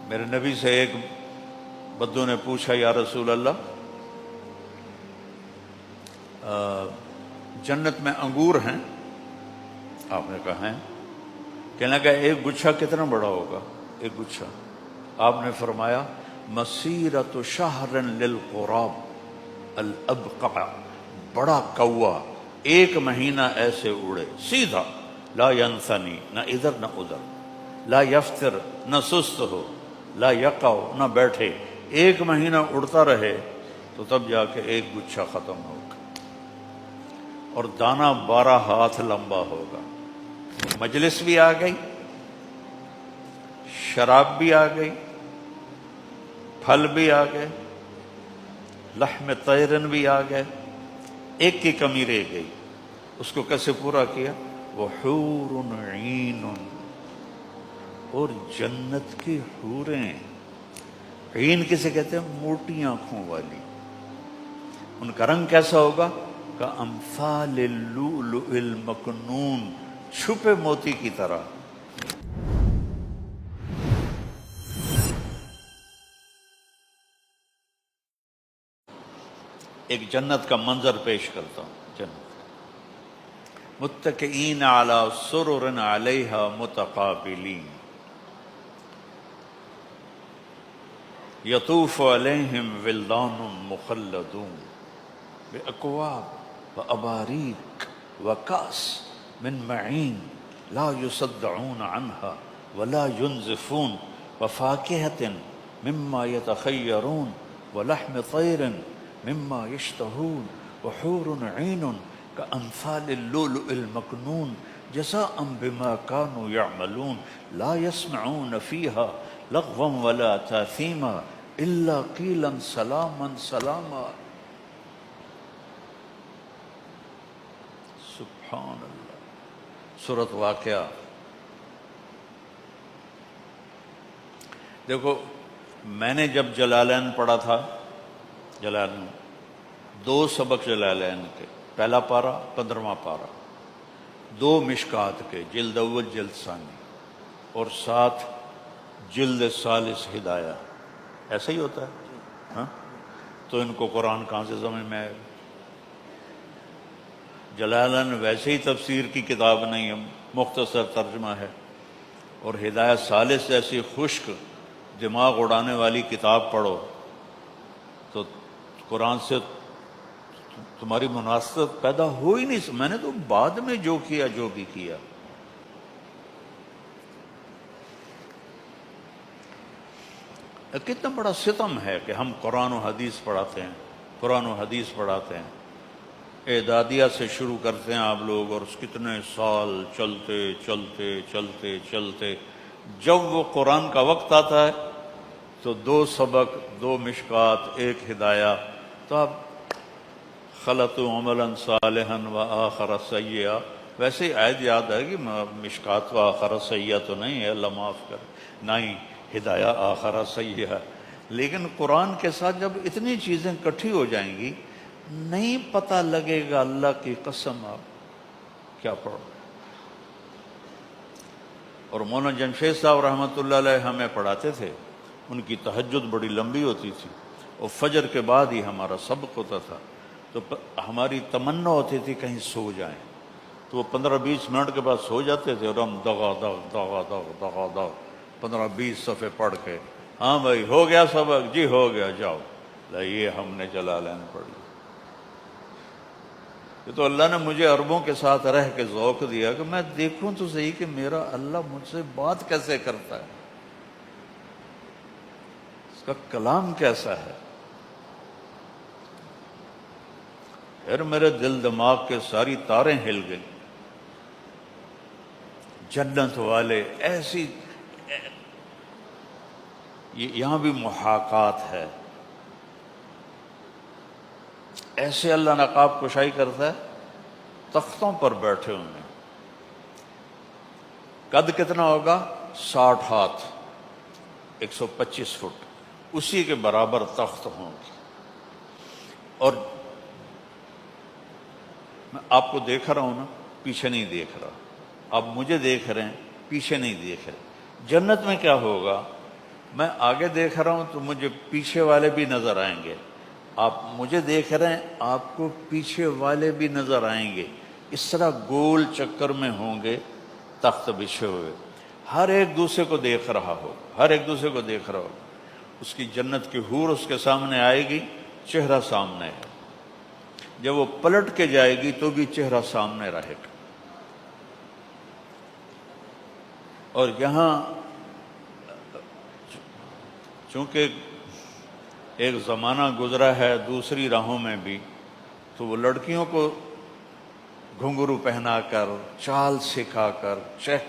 میرے نبی سے ایک بدو نے پوچھا، یا رسول اللہ، جنت میں انگور ہیں؟ آپ نے کہا ہیں۔ کہنے لگا ایک گچھا کتنا بڑا ہوگا؟ ایک گچھا؟ آپ نے فرمایا مسیرۃ شہر للغراب الابقع، بڑا کوا ایک مہینہ ایسے اڑے سیدھا، لا ینثنی، نہ ادھر نہ ادھر، لا یفتر، نہ سست ہو، لا یقع، نہ بیٹھے، ایک مہینہ اڑتا رہے تو تب جا کے ایک گچھا ختم ہوگا، اور دانہ 12 ہاتھ لمبا ہوگا۔ مجلس بھی آ گئی، شراب بھی آ گئی، پھل بھی آ گئے، لحم طیرن بھی آ گئے، ایک کی کمی رہ گئی۔ اس کو کیسے پورا کیا؟ وحور عین، اور جنت کی حوریں۔ عین کسے کہتے ہیں؟ موٹی آنکھوں والی۔ ان کا رنگ کیسا ہوگا؟ کامثال اللؤلؤ المکنون، چھپے موتی کی طرح۔ ایک جنت کا منظر پیش کرتا ہوں۔ جنت متکئین علی سرر علیہا متقابلین، یطوف علیہم ولدان مخلدون بأکواب وأباریک وکأس من معین لا یصدعون عنہا ولا ینزفون وفاکہۃ مما یتخیرون ولحم طیر مما یشتہون وحور عین کأمثال اللؤلؤ المکنون جزاء بما كانوا يعملون لا يسمعون فيها لغوا ولا تاثیما الا قیلا سلاما سلاما۔ سبحان اللہ۔ سورۃ واقعہ۔ دیکھو، میں نے جب جلالین پڑھا تھا، جلالین 2 سبق جلالین کے، پہلا پارہ 15واں پارہ، 2 مشکات کے، جلد اول جلد ثانی، اور 7 جلد ثالث ہدایہ، ایسا ہی ہوتا ہے ہاں؟ تو ان کو قرآن کہاں سے سمجھ میں آئے؟ جلالین ویسے ہی تفسیر کی کتاب نہیں ہے، مختصر ترجمہ ہے، اور ہدایہ ثالث جیسی خشک دماغ اڑانے والی کتاب پڑھو تو قرآن سے تمہاری مناسبت پیدا ہو ہی نہیں۔ میں نے تو بعد میں جو کیا، جو بھی کیا۔ کتنا بڑا ستم ہے کہ ہم قرآن و حدیث پڑھاتے ہیں، قرآن و حدیث پڑھاتے ہیں، اعدادیہ سے شروع کرتے ہیں آپ لوگ، اور کتنے سال چلتے چلتے چلتے چلتے جب وہ قرآن کا وقت آتا ہے تو 2 سبق، 2 مشکات، 1 ہدایہ، تو آپ خلطوا عملا صالحا وآخر سیئا، ویسے ہی آیت یاد ہے کہ مشکات و آخر سیئا تو نہیں ہے، اللہ معاف کرے، نہ ہی ہدایہ آخر سیئا، لیکن قرآن کے ساتھ جب اتنی چیزیں کٹھی ہو جائیں گی نہیں پتہ لگے گا، اللہ کی قسم آپ کیا پڑھو۔ اور مولانا جمشید صاحب رحمۃ اللہ علیہ ہمیں پڑھاتے تھے، ان کی تہجد بڑی لمبی ہوتی تھی، اور فجر کے بعد ہی ہمارا سبق ہوتا تھا، تو ہماری تمنا ہوتی تھی کہیں سو جائیں، تو وہ 15-20 منٹ کے بعد سو جاتے تھے، اور ہم دغا دغ دغا دغ دغا دغ 15-20 صفحے پڑھ کے، ہاں بھائی ہو گیا سبق؟ جی ہو گیا، جاؤ، یہ ہم نے جلالین پڑھ لی۔ یہ تو اللہ نے مجھے عربوں کے ساتھ رہ کے ذوق دیا کہ میں دیکھوں تو صحیح کہ میرا اللہ مجھ سے بات کیسے کرتا ہے، اس کا کلام کیسا ہے۔ پھر میرے دل دماغ کے ساری تاریں ہل گئیں۔ جنت والے ایسی، یہاں بھی محاکات ہے، ایسے اللہ نقاب کشائی کرتا ہے، تختوں پر بیٹھے ہوئے، قد کتنا ہوگا؟ 60 ہاتھ، 125 فٹ، اسی کے برابر تخت ہوں گے۔ اور میں آپ کو دیکھ رہا ہوں نا، پیچھے نہیں دیکھ رہا، آپ مجھے دیکھ رہے ہیں، پیچھے نہیں دیکھ رہے۔ جنت میں کیا ہوگا میں آگے دیکھ رہا ہوں تو مجھے پیچھے والے بھی نظر آئیں گے، آپ مجھے دیکھ رہے ہیں آپ کو پیچھے والے بھی نظر آئیں گے، اس طرح گول چکر میں ہوں گے تخت بچھے ہوئے، ہر ایک دوسرے کو دیکھ رہا ہو، ہر ایک دوسرے کو دیکھ رہا ہو۔ اس کی جنت کی حور اس کے سامنے آئے گی، چہرہ سامنے ہے، جب وہ پلٹ کے جائے گی تو بھی چہرہ سامنے رہے گا۔ اور یہاں چونکہ ایک زمانہ گزرا ہے دوسری راہوں میں بھی، تو وہ لڑکیوں کو گھنگرو پہنا کر، چال سکھا کر،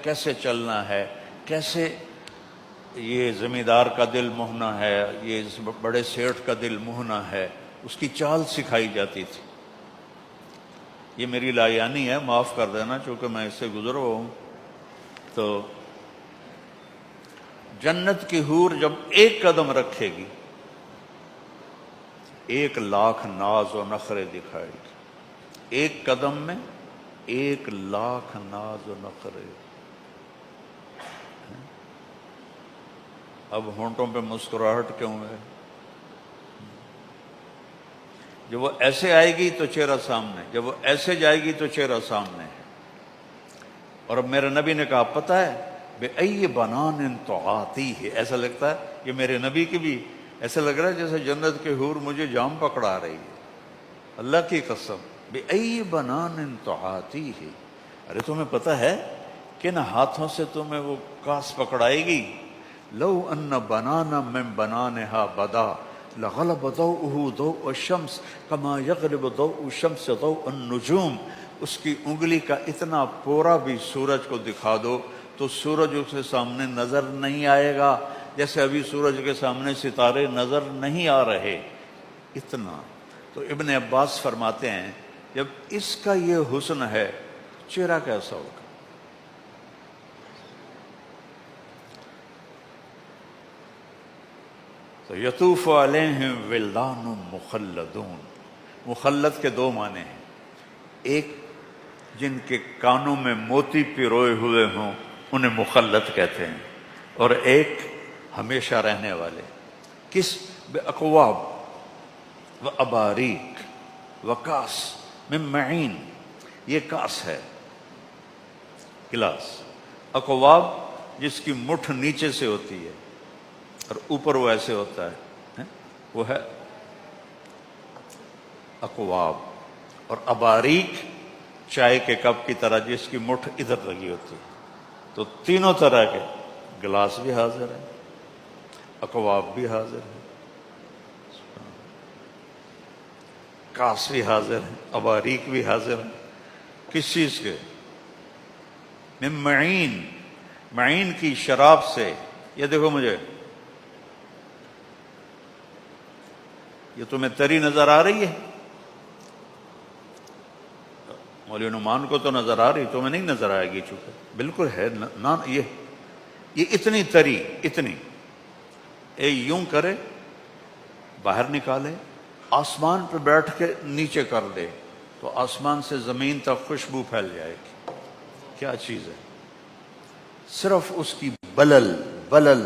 کیسے چلنا ہے، کیسے یہ زمیندار کا دل موہنا ہے، یہ اس بڑے سیٹھ کا دل موہنا ہے، اس کی چال سکھائی جاتی تھی۔ یہ میری لایانی ہے، معاف کر دینا، چونکہ میں اس سے گزر ہوا ہوں۔ تو جنت کی حور جب ایک قدم رکھے گی، 1,00,000 ناز و نخرے دکھائے گی، ایک قدم میں 1,00,000 ناز و نخرے۔ اب ہونٹوں پہ مسکراہٹ کیوں ہے؟ جب وہ ایسے آئے گی تو چہرہ سامنے، جب وہ ایسے جائے گی تو چہرہ سامنے ہے۔ اور اب میرے نبی نے کہا پتہ ہے بِأَيِّ بَنَانٍ تُعَاطِيهِ، ایسا لگتا ہے یہ میرے نبی کی بھی ایسا لگ رہا ہے جیسے جنت کے حور مجھے جام پکڑا رہی ہے، اللہ کی قسم۔ بِأَيِّ بَنَانٍ تُعَاطِيهِ، ارے تمہیں پتہ ہے کن ہاتھوں سے تمہیں وہ کاس پکڑائے گی؟ لو ان بنانا من بنانها بدا لغلب ضوءه ضوء الشمس كما يغلب ضوء الشمس ضوء النجوم۔ اس کی انگلی کا اتنا پورا بھی سورج کو دکھا دو تو سورج اس کے سامنے نظر نہیں آئے گا، جیسے ابھی سورج کے سامنے ستارے نظر نہیں آ رہے، اتنا۔ تو ابن عباس فرماتے ہیں جب اس کا یہ حسن ہے چہرہ کیسا ہوگا؟ تو یطوف علیہم ولدان مخلدون، مخلد کے 2 معنی ہیں، ایک جن کے کانوں میں موتی پروئے ہوئے ہوں انہیں مخلد کہتے ہیں، اور ایک ہمیشہ رہنے والے۔ کس؟ بِأَكْوَابٍ وَأَبَارِيقٍ وَكَأْسٍ مِّن مَّعِينٍ، یہ کاس ہے، گلاس۔ اکواب جس کی مٹھ نیچے سے ہوتی ہے اور اوپر وہ ایسے ہوتا ہے، وہ ہے اکواب۔ اور اباریک چائے کے کپ کی طرح جس کی مٹھ ادھر لگی ہوتی ہے۔ تو تینوں طرح کے گلاس بھی حاضر ہیں، اکواب بھی حاضر ہیں، کاس بھی حاضر ہیں، اباریک بھی حاضر ہیں۔ کس چیز کے؟ من معین، معین کی شراب سے۔ یہ دیکھو مجھے، یہ تمہیں تری نظر آ رہی ہے؟ مولوی نعمان کو تو نظر آ رہی، تمہیں نہیں نظر آئے گی، چونکہ بالکل ہے نا، یہ اتنی تری، اتنی یوں کرے باہر نکالے، آسمان پہ بیٹھ کے نیچے کر دے تو آسمان سے زمین تک خوشبو پھیل جائے گی۔ کیا چیز ہے؟ صرف اس کی بلل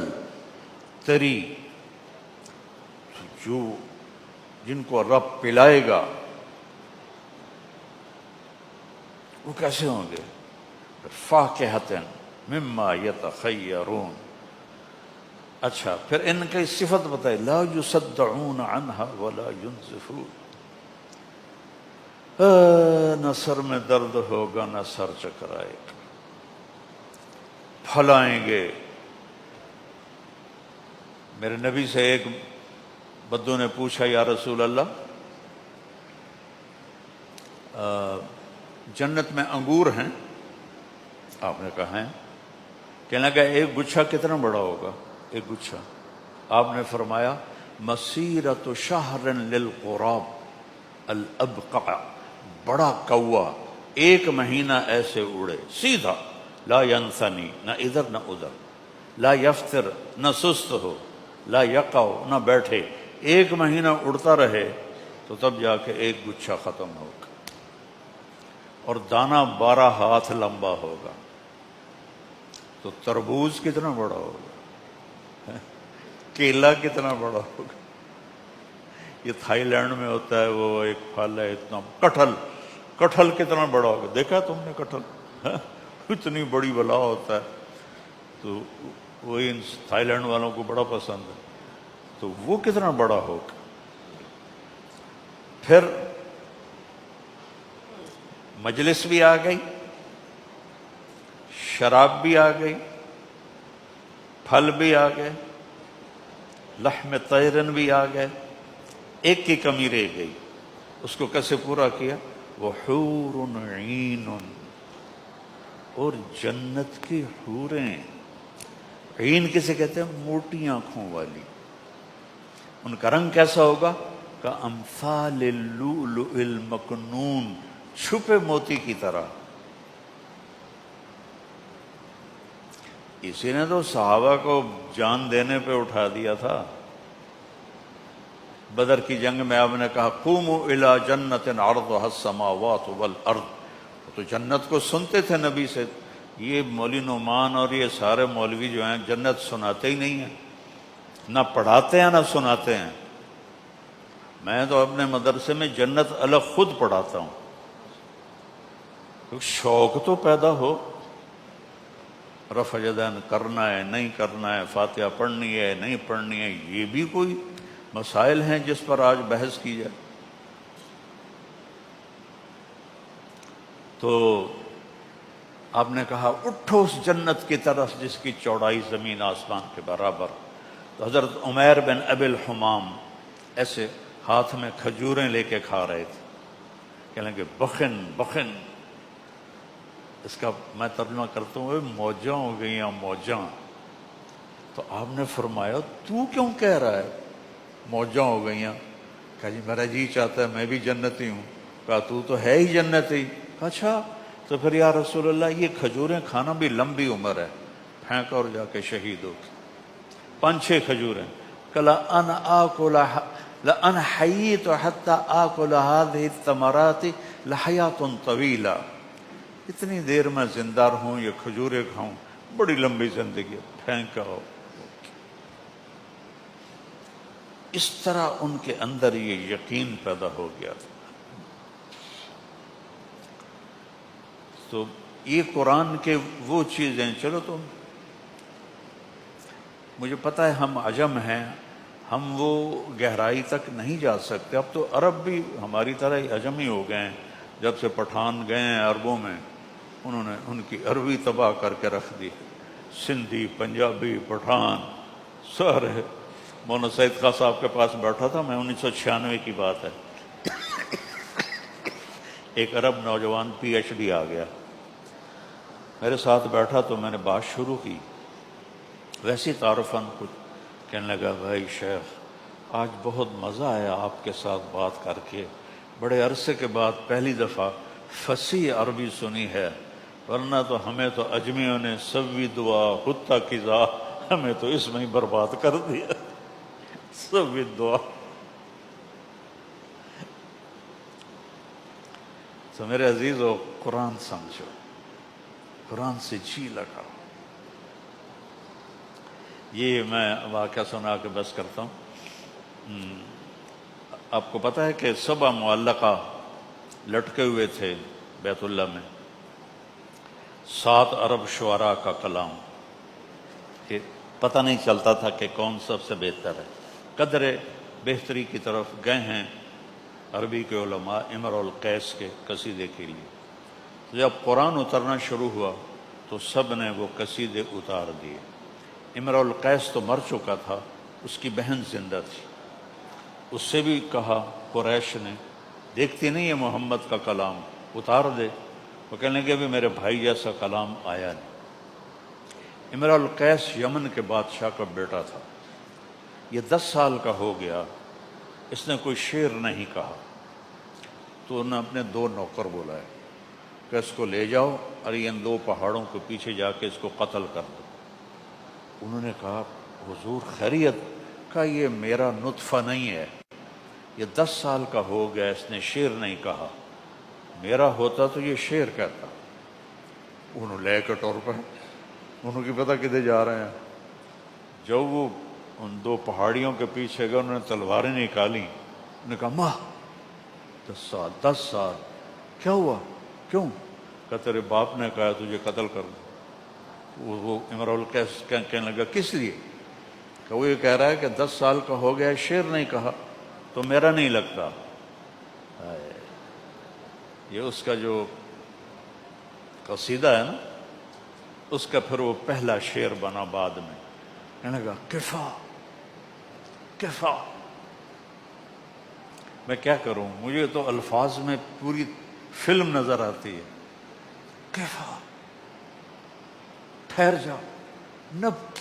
تری، جن کو رب پلائے گا وہ کیسے ہوں گے؟ فاکہۃ مما یتخیرون۔ اچھا پھر ان کی صفت بتائے، لا یصدعون عنہا ولا ینزفون، نہ سر میں درد ہوگا نہ سر چکرائے گا، پھلائیں گے۔ میرے نبی سے ایک بدو نے پوچھا یا رسول اللہ جنت میں انگور ہیں؟ آپ نے کہا ہیں۔ کہنے لگا ایک گچھا کتنا بڑا ہوگا؟ ایک گچھا، آپ نے فرمایا مسیرۃ شہر للغراب الابقع، بڑا کوا 1 مہینہ ایسے اڑے سیدھا، لا ینثنی، نہ ادھر نہ ادھر، لا یفتر، نہ سست ہو، لا یقع، نہ بیٹھے، 1 مہینہ اڑتا رہے تو تب جا کے ایک گچھا ختم ہوگا، اور دانہ 12 ہاتھ لمبا ہوگا۔ تو تربوز کتنا بڑا ہوگا؟ کیلا کتنا بڑا ہوگا؟ یہ تھائی لینڈ میں ہوتا ہے، وہ ایک پھل ہے اتنا، کٹہل کتنا بڑا ہوگا؟ دیکھا تم نے کٹہل؟ اتنی بڑی بلا ہوتا ہے، تو وہی ان تھائی لینڈ والوں کو بڑا پسند ہے، تو وہ کتنا بڑا ہوگا؟ پھر مجلس بھی آ گئی، شراب بھی آ گئی، پھل بھی آ گئے، لحم طیرن بھی آ گئے، ایک کی کمی رہ گئی، اس کو کیسے پورا کیا؟ وحور عین، اور جنت کی حوریں، عین کسے کہتے ہیں؟ موٹی آنکھوں والی، ان کا رنگ کیسا ہوگا؟ کامثال اللؤلؤ المکنون، چھپے موتی کی طرح۔ اسی نے تو صحابہ کو جان دینے پہ اٹھا دیا تھا۔ بدر کی جنگ میں آپ نے کہا قوموا الی جنت عرضها السماوات والارض، تو جنت کو سنتے تھے نبی سے۔ یہ مولوی نعمان اور یہ سارے مولوی جو ہیں جنت سناتے ہی نہیں ہیں، نہ پڑھاتے ہیں نہ سناتے ہیں۔ میں تو اپنے مدرسے میں جنت الگ خود پڑھاتا ہوں، شوق تو پیدا ہو، رفع یدین کرنا ہے نہیں کرنا ہے، فاتحہ پڑھنی ہے نہیں پڑھنی ہے، یہ بھی کوئی مسائل ہیں جس پر آج بحث کی جائے؟ تو آپ نے کہا اٹھو اس جنت کی طرف جس کی چوڑائی زمین آسمان کے برابر۔ تو حضرت عمیر بن ابی الحمام ایسے ہاتھ میں کھجوریں لے کے کھا رہے تھے، کہنے کہ بخن بخن، اس کا میں ترجمہ کرتا ہوں موجاں ہو گئی ہیں موجاں۔ تو آپ نے فرمایا تو کیوں کہہ رہا ہے موجاں ہو گئی ہیں؟ کہا جی میرا جی چاہتا ہے میں بھی جنتی ہوں۔ کہا تو ہے ہی جنتی۔ کہا اچھا تو پھر یا رسول اللہ یہ کھجوریں کھانا بھی لمبی عمر ہے، پھینک اور جا کے شہید ہو۔ 5-6 کھجوریں۔ کلا ان آکل لأن حییت حتی آکل هذه الثمرات لحیات طویلہ، اتنی دیر میں زندہ رہوں یہ کھجوریں کھاؤں، بڑی لمبی زندگی، پھینکا ہو۔ اس طرح ان کے اندر یہ یقین پیدا ہو گیا تھا۔ تو یہ قرآن کے وہ چیزیں، چلو تو مجھے پتہ ہے ہم عجم ہیں، ہم وہ گہرائی تک نہیں جا سکتے۔ اب تو عرب بھی ہماری طرح ہی عجم ہی ہو گئے ہیں، جب سے پٹھان گئے ہیں عربوں میں، انہوں نے ان کی عربی تباہ کر کے رکھ دی، سندھی پنجابی پٹھان سارے۔ مولانا سعید خان صاحب کے پاس بیٹھا تھا میں، 1996 کی بات ہے، ایک عرب نوجوان پی ایچ ڈی آ گیا میرے ساتھ بیٹھا، تو میں نے بات شروع کی، ویسی تعارفاً کچھ کہنے لگا بھائی شیخ آج بہت مزہ آیا آپ کے ساتھ بات کر کے، بڑے عرصے کے بعد پہلی دفعہ فصیح عربی سنی ہے، ورنہ تو ہمیں تو اجمیوں نے سوی دعا حتی قضا، ہمیں تو اس میں ہی برباد کر دیا، سوی دعا۔ تو میرے عزیزو قرآن سمجھو، قرآن سے جی لگاؤ۔ یہ میں واقعہ سنا کے بس کرتا ہوں۔ آپ کو پتہ ہے کہ 7 معلقہ لٹکے ہوئے تھے بیت اللہ میں، 7 عرب شعراء کا کلام، کہ پتہ نہیں چلتا تھا کہ کون سب سے بہتر ہے۔ قدر بہتری کی طرف گئے ہیں عربی کے علماء امر القیس کے قصیدے کے لیے۔ جب قرآن اترنا شروع ہوا تو سب نے وہ قصیدے اتار دیے۔ امر القیس تو مر چکا تھا، اس کی بہن زندہ تھی، اس سے بھی کہا قریش نے دیکھتی نہیں ہے محمد کا کلام، اتار دے۔ وہ کہنے لگے بھی میرے بھائی جیسا کلام آیا نہیں۔ امر القیس یمن کے بادشاہ کا بیٹا تھا، یہ 10 سال کا ہو گیا، اس نے کوئی شعر نہیں کہا، تو انہوں نے اپنے 2 نوکر بلائے کہ اس کو لے جاؤ اور ان 2 پہاڑوں کے پیچھے جا کے اس کو قتل کر دو۔ انہوں نے کہا حضور خیریت؟ کہا یہ میرا نطفہ نہیں ہے، یہ 10 سال کا ہو گیا، اس نے شعر نہیں کہا، میرا ہوتا تو یہ شعر کہتا۔ انہوں لے کے ٹور پہ، انہوں کی پتہ کدھر جا رہے ہیں، جو وہ ان دو پہاڑیوں کے پیچھے گئے، انہوں نے تلواریں نکالی، انہوں نے کہا ماں 10 سال کیا ہوا؟ کیوں؟ کہ تیرے باپ نے کہا تجھے قتل کر دو۔ وہ امرؤ القیس کہنے لگا کس لیے؟ کہ وہ یہ کہہ رہا ہے کہ 10 سال کا ہو گیا، شعر نہیں کہا تو میرا نہیں لگتا۔ یہ اس کا جو قصیدہ ہے نا، اس کا پھر وہ پہلا شعر بنا بعد میں۔ کہنے لگا کفا کفا۔ میں کیا کروں، مجھے تو الفاظ میں پوری فلم نظر آتی ہے۔ کفا، ٹھہر جا، نبک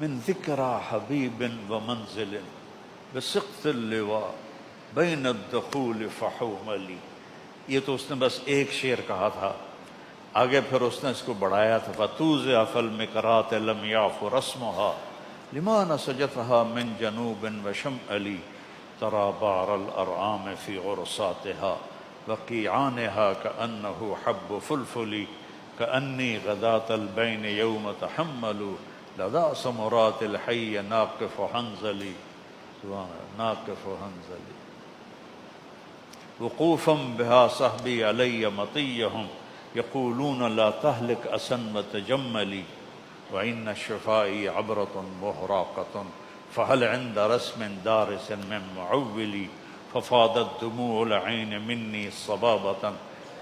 من ذکرى حبیب و منزل بسقط اللواء بین الدخول فحوملی۔ یہ تو اس نے بس ایک شعر کہا تھا، آگے پھر اس نے اس کو بڑھایا تھا۔ فتوزع فی المکرات لم یعف رسمها لما نسجتها من جنوب وشمالی ترى بار الارعام في غرساتها وقيعانها كأنه حب فلفل كأني غداة البين يوم تحمل لدى سمرات الحي ناقف حنزلي ناقف حنزلي وقوفا بها صحبي علي مطيهم يقولون لا تهلك أسا وتجملي وإن الشفائي عبرة مهراقة فهل عند رسم دارس من معولي ففاضت دموع العين مني صبابة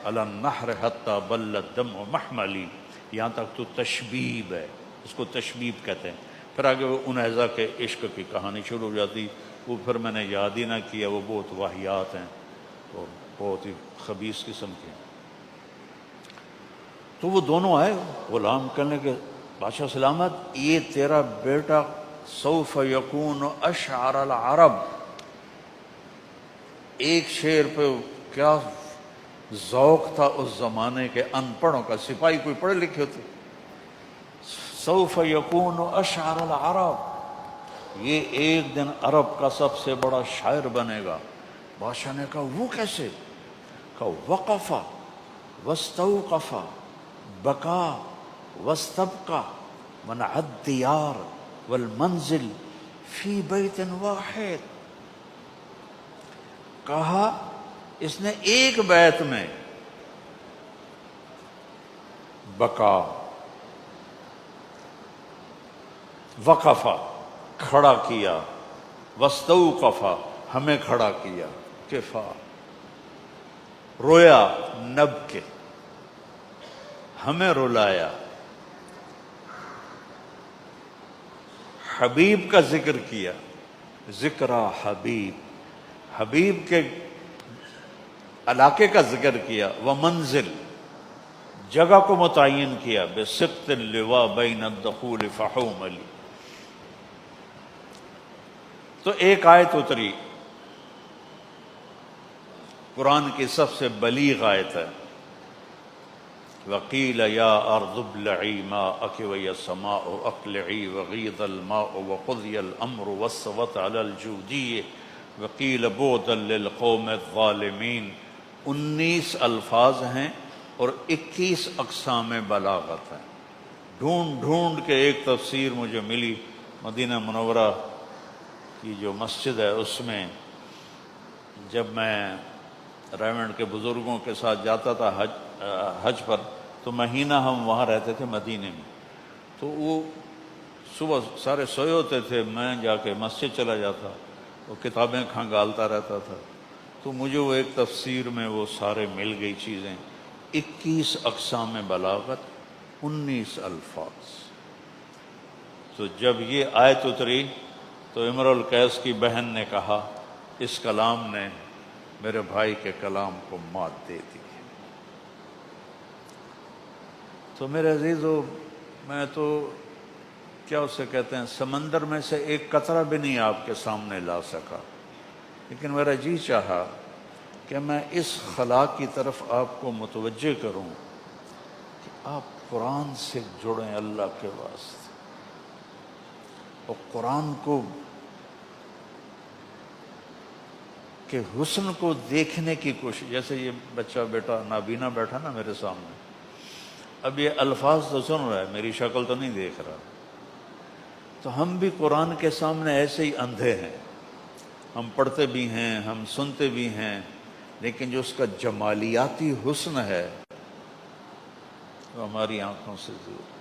على النحر حتى بل الدمع محملي۔ یہاں تک تو تشبیب ہے، اس کو تشبیب کہتے ہیں۔ پھر آگے وہ انیزہ کے عشق کی کہانی شروع ہو جاتی، وہ پھر میں نے یاد ہی نہ کیا، وہ بہت واہیات ہیں اور بہت ہی خبیث قسم کے۔ تو وہ دونوں آئے، غلام کرنے کے بادشاہ سلامت، یہ تیرا بیٹا سوف یکون اشعر العرب۔ ایک شعر پہ کیا ذوق تھا اس زمانے کے ان پڑھوں کا، سپاہی کوئی پڑھے لکھے ہوتے۔ سوف یکون اشعر العرب، یہ ایک دن عرب کا سب سے بڑا شاعر بنے گا۔ بادشاہ نے کہا وہ کیسے؟ کہا وقف واستوقف بکا واستبقى منع الدیار والمنزل فی بیت واحد۔ کہا اس نے ایک بیت میں بکا، وقفا کھڑا کیا، واستوقفا ہمیں کھڑا کیا، کفا رویا، نب کے ہمیں رلایا، حبیب کا ذکر کیا، ذکرہ حبیب، حبیب کے علاقے کا ذکر کیا، وہ منزل جگہ کو متعین کیا، بسقط اللواء بین الدخول فحوملی۔ تو ایک آیت اتری، قرآن کی سب سے بلیغ آیت ہے، وقیل یا ارض ابلعی ماءک ویا السماء اقلعی وغیض الماء وقضی الامر واستوت علی الجودی وقیل بعدا للقوم الظالمین۔ 19 الفاظ ہیں اور 21 اقسام بلاغت ہیں۔ ڈھونڈ ڈھونڈ کے ایک تفسیر مجھے ملی، مدینہ منورہ کی جو مسجد ہے اس میں جب میں ریونڈ کے بزرگوں کے ساتھ جاتا تھا حج پر، تو مہینہ ہم وہاں رہتے تھے مدینے میں، تو وہ صبح سارے سوئے ہوتے تھے، میں جا کے مسجد چلا جاتا، وہ کتابیں کھنگالتا رہتا تھا، تو مجھے وہ ایک تفسیر میں وہ سارے مل گئی چیزیں، 21 اقسام بلاغت، 19 الفاظ۔ تو جب یہ آیت اتری تو امرؤ القیس کی بہن نے کہا اس کلام نے میرے بھائی کے کلام کو مات دے دی۔ تو میرے عزیزو، میں تو کیا اسے کہتے ہیں، سمندر میں سے ایک قطرہ بھی نہیں آپ کے سامنے لا سکا، لیکن میرا جی چاہا کہ میں اس خلا کی طرف آپ کو متوجہ کروں کہ آپ قرآن سے جڑیں اللہ کے واسطے، اور قرآن کو کہ حسن کو دیکھنے کی کوشش۔ جیسے یہ بچہ بیٹا نابینا بیٹھا نا میرے سامنے، اب یہ الفاظ تو سن رہا ہے، میری شکل تو نہیں دیکھ رہا، تو ہم بھی قرآن کے سامنے ایسے ہی اندھے ہیں، ہم پڑھتے بھی ہیں، ہم سنتے بھی ہیں، لیکن جو اس کا جمالیاتی حسن ہے وہ ہماری آنکھوں سے دور ہے۔